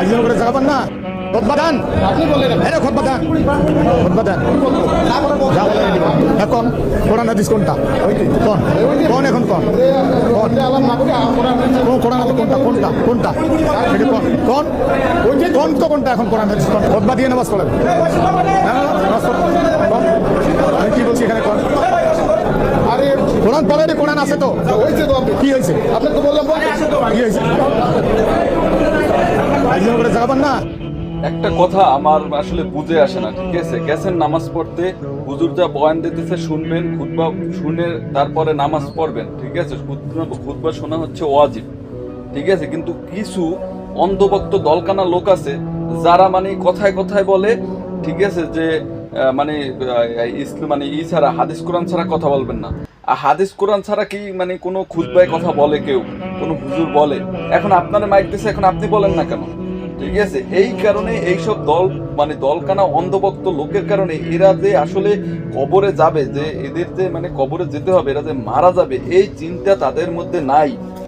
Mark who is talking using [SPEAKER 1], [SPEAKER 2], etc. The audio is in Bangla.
[SPEAKER 1] একজন করে যাবেন না খোদবা দেন,
[SPEAKER 2] আপনি বললেন
[SPEAKER 1] আরে খোদবা দেন, খোদবা দেন। যা বলেন এখন কোরআন হাদিস কোনটা কোন কোন এখন কোন কোন
[SPEAKER 2] আলাম না করে
[SPEAKER 1] কোরআন হাদিস কোনটা কোনটা কোনটা সেটা কোন কোন ওই যে কোন তো কোনটা এখন কোরআন হাদিস কোন খোদবা দিয়ে নামাজ পড়েন নামাজ পড়েন কোন আমি কি বলছি এখানে কোন
[SPEAKER 2] আরে
[SPEAKER 1] কোরআন পড়ে কোরআন আছে তো
[SPEAKER 2] হয়েছে তো আপনি
[SPEAKER 1] কি হয়েছে
[SPEAKER 2] আপনাকে তো বললাম
[SPEAKER 1] কি হয়েছে একজন করে যাবেন না।
[SPEAKER 3] একটা কথা আমার আসলে বুঝে আসে না, ঠিক আছে? গেছেন নামাজ পড়তে, হুজুর যা বয়ান দিতেছে শুনবেন, খুতবা শুনে তারপরে নামাজ পড়বেন, ঠিক আছে? খুতবা শোনা হচ্ছে ওয়াজিব, ঠিক আছে? কিন্তু কিছু অন্ধভক্ত দলকানা লোক আছে যারা মানে কথায় কথায় বলে, ঠিক আছে, যে মানে ইসলাম মানে ই ছাড়া হাদিস কোরআন ছাড়া কথা বলবেন না। আর হাদিস কোরআন ছাড়া কি মানে কোনো খুতবায় কথা বলে কেউ, কোনো হুজুর বলে? এখন আপনারা মাইক দিছে, এখন আপনি বলেন না কেন? ঠিক আছে, এই কারণে এইসব দল মানে দলকানা অন্ধভক্ত লোকের কারণে এরা যে আসলে কবরে যাবে, যে এদের যে মানে কবরে যেতে হবে, এরা যে মারা যাবে, এই চিন্তা তাদের মধ্যে নাই।